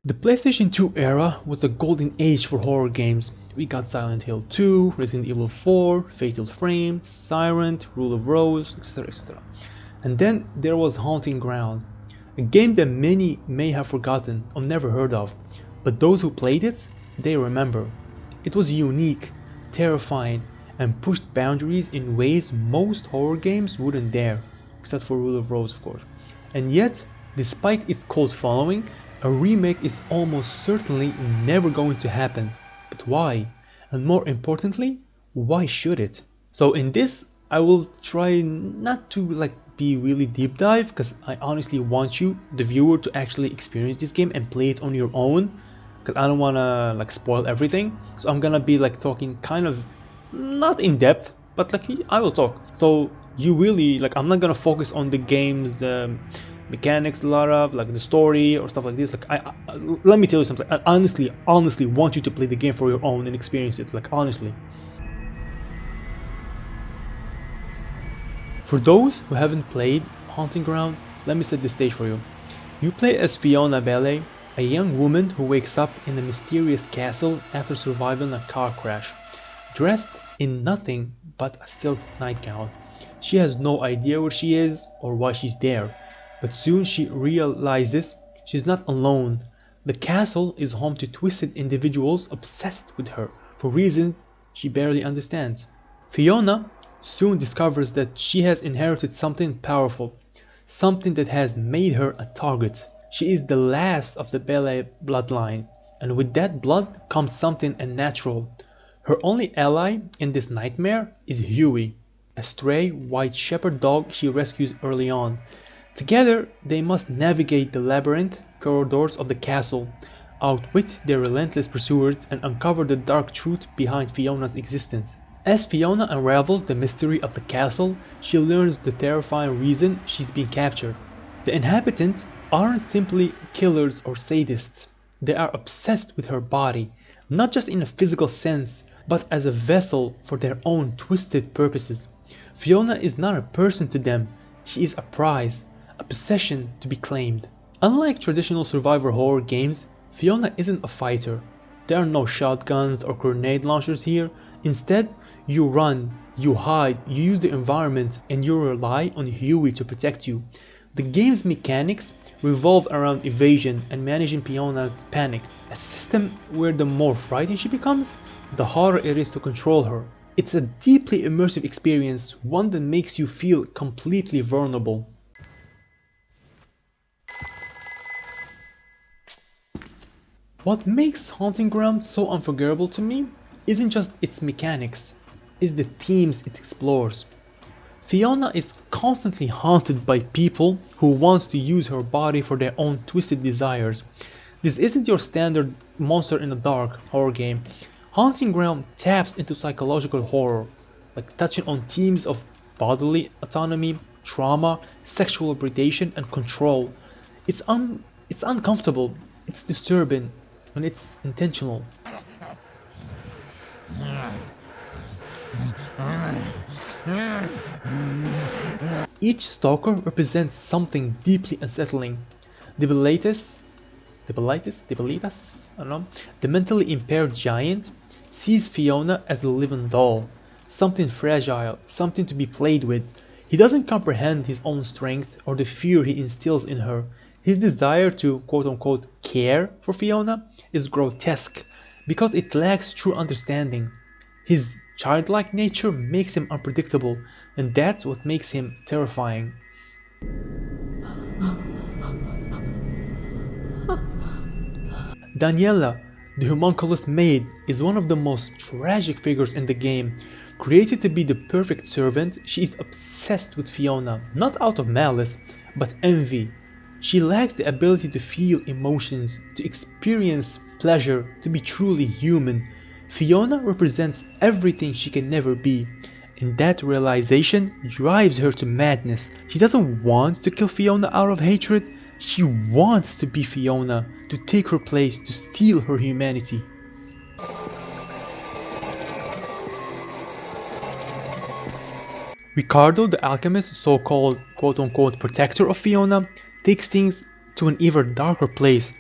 The PlayStation 2 era was a golden age for horror games. We got Silent Hill 2, Resident Evil 4, Fatal Frame, Siren, Rule of Rose, etc. etc. And then there was Haunting Ground, a game that many may have forgotten or never heard of, but those who played it, they remember. It was unique, terrifying, and pushed boundaries in ways most horror games wouldn't dare, except for Rule of Rose of course. And yet, despite its cult following, a remake is almost certainly never going to happen. But why? And more importantly, why should it? So in this, I will try not to be really deep dive, because I honestly want you, the viewer, to actually experience this game and play it on your own, because I don't want to spoil everything. So I'm gonna be talking kind of not in depth, but I will talk. So you really I'm not gonna focus on the game's mechanics a lot of the story or stuff like this. Let me tell you something. I honestly want you to play the game for your own and experience it. Honestly. For those who haven't played Haunting Ground, let me set the stage for you. You play as Fiona Ballet, a young woman who wakes up in a mysterious castle after surviving a car crash, dressed in nothing but a silk nightgown. She has no idea where she is or why she's there, but soon she realizes she's not alone. The castle is home to twisted individuals obsessed with her for reasons she barely understands. Fiona soon discovers that she has inherited something powerful, something that has made her a target. She is the last of the Ballet bloodline, and with that blood comes something unnatural. Her only ally in this nightmare is Huey, a stray white shepherd dog she rescues early on. Together, they must navigate the labyrinth corridors of the castle, outwit their relentless pursuers, and uncover the dark truth behind Fiona's existence. As Fiona unravels the mystery of the castle, she learns the terrifying reason she's been captured. The inhabitants aren't simply killers or sadists. They are obsessed with her body, not just in a physical sense, but as a vessel for their own twisted purposes. Fiona is not a person to them, she is a prize, a possession to be claimed. Unlike traditional survivor horror games, Fiona isn't a fighter. There are no shotguns or grenade launchers here. Instead, you run, you hide, you use the environment, and you rely on Huey to protect you. The game's mechanics revolve around evasion and managing Fiona's panic, a system where the more frightened she becomes, the harder it is to control her. It's a deeply immersive experience, one that makes you feel completely vulnerable. What makes Haunting Ground so unforgettable to me isn't just its mechanics, it's the themes it explores. Fiona is constantly haunted by people who want to use her body for their own twisted desires. This isn't your standard monster in the dark horror game. Haunting Ground taps into psychological horror, touching on themes of bodily autonomy, trauma, sexual predation, and control. It's uncomfortable, it's disturbing, and it's intentional. Each stalker represents something deeply unsettling. Debilitas, I don't know. The mentally impaired giant sees Fiona as a living doll, something fragile, something to be played with. He doesn't comprehend his own strength or the fear he instills in her. His desire to quote-unquote care for Fiona is grotesque because it lacks true understanding. His childlike nature makes him unpredictable, and that's what makes him terrifying. Daniela, the homunculus maid, is one of the most tragic figures in the game. Created to be the perfect servant, she is obsessed with Fiona, not out of malice, but envy. She lacks the ability to feel emotions, to experience pleasure, to be truly human. Fiona represents everything she can never be, and that realization drives her to madness. She doesn't want to kill Fiona out of hatred, she wants to be Fiona, to take her place, to steal her humanity. Ricardo the Alchemist, so-called quote-unquote protector of Fiona, takes things to an even darker place.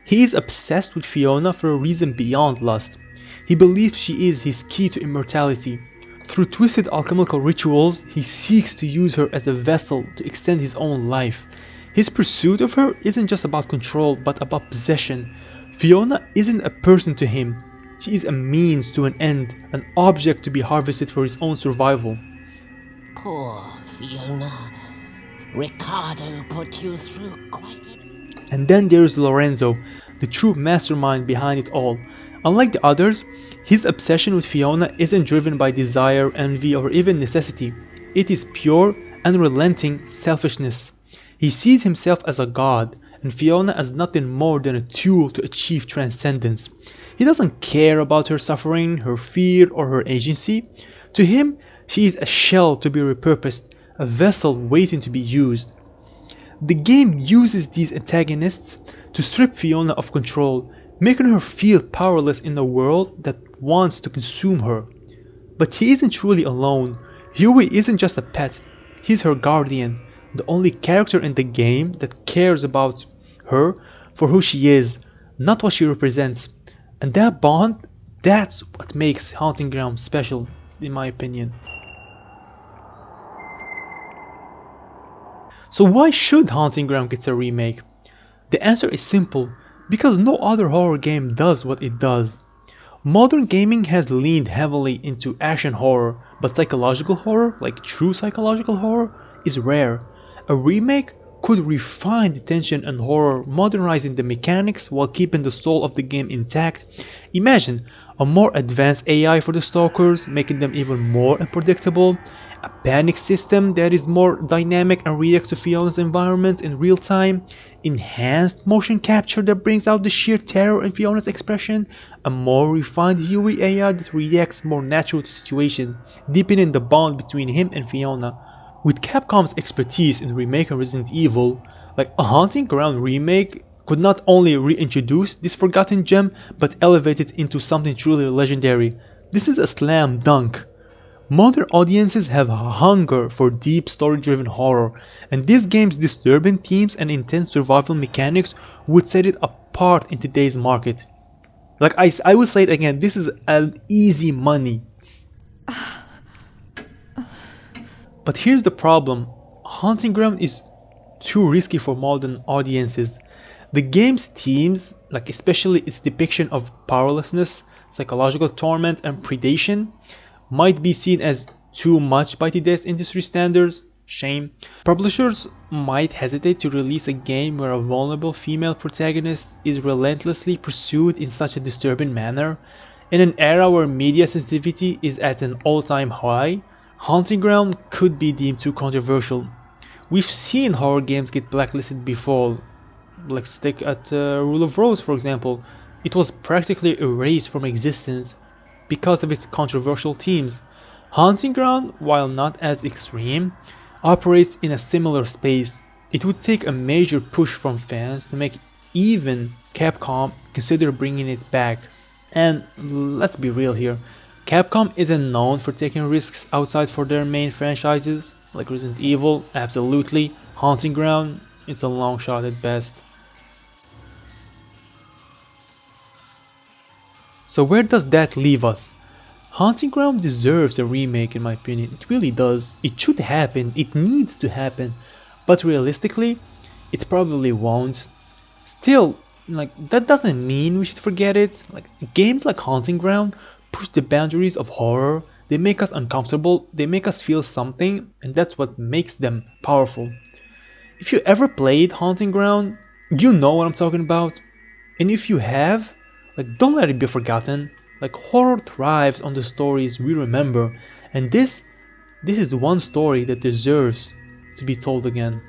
He is obsessed with Fiona for a reason beyond lust. He believes she is his key to immortality. Through twisted alchemical rituals, he seeks to use her as a vessel to extend his own life. His pursuit of her isn't just about control, but about possession. Fiona isn't a person to him. She is a means to an end, an object to be harvested for his own survival. Poor Fiona. Ricardo put you through quite a... And then there's Lorenzo, the true mastermind behind it all. Unlike the others, his obsession with Fiona isn't driven by desire, envy, or even necessity. It is pure, unrelenting selfishness. He sees himself as a god, and Fiona as nothing more than a tool to achieve transcendence. He doesn't care about her suffering, her fear, or her agency. To him, she is a shell to be repurposed, a vessel waiting to be used. The game uses these antagonists to strip Fiona of control, making her feel powerless in a world that wants to consume her. But she isn't truly alone. Huey isn't just a pet, he's her guardian, the only character in the game that cares about her for who she is, not what she represents. And that bond, that's what makes Haunting Ground special, in my opinion. So why should Haunting Ground get a remake? The answer is simple, because no other horror game does what it does. Modern gaming has leaned heavily into action horror, but psychological horror, like true psychological horror, is rare. A remake could refine the tension and horror, modernizing the mechanics while keeping the soul of the game intact. Imagine a more advanced AI for the stalkers, making them even more unpredictable, a panic system that is more dynamic and reacts to Fiona's environment in real time, enhanced motion capture that brings out the sheer terror in Fiona's expression, a more refined Huey AI that reacts more natural to situation, deepening the bond between him and Fiona. With Capcom's expertise in remaking Resident Evil, like a Haunting Ground remake could not only reintroduce this forgotten gem, but elevate it into something truly legendary. This is a slam dunk. Modern audiences have a hunger for deep story-driven horror, and this game's disturbing themes and intense survival mechanics would set it apart in today's market. Like I will say it again, this is an easy money. But here's the problem, Haunting Ground is too risky for modern audiences. The game's themes, like especially its depiction of powerlessness, psychological torment, and predation, might be seen as too much by today's industry standards. Shame. Publishers might hesitate to release a game where a vulnerable female protagonist is relentlessly pursued in such a disturbing manner. In an era where media sensitivity is at an all-time high, Haunting Ground could be deemed too controversial. We've seen horror games get blacklisted before. Let's take at Rule of Rose for example. It was practically erased from existence because of its controversial themes. Haunting Ground, while not as extreme, operates in a similar space. It would take a major push from fans to make even Capcom consider bringing it back. And let's be real here, Capcom isn't known for taking risks outside for their main franchises, like Resident Evil, absolutely. Haunting Ground, it's a long shot at best. So where does that leave us? Haunting Ground deserves a remake in my opinion, it really does. It should happen, it needs to happen, but realistically, it probably won't. Still, like that doesn't mean we should forget it. Like games like Haunting Ground push the boundaries of horror, they make us uncomfortable, they make us feel something, and that's what makes them powerful. If you ever played Haunting Ground, you know what I'm talking about. And if you have, like don't let it be forgotten. Like horror thrives on the stories we remember, and this is one story that deserves to be told again.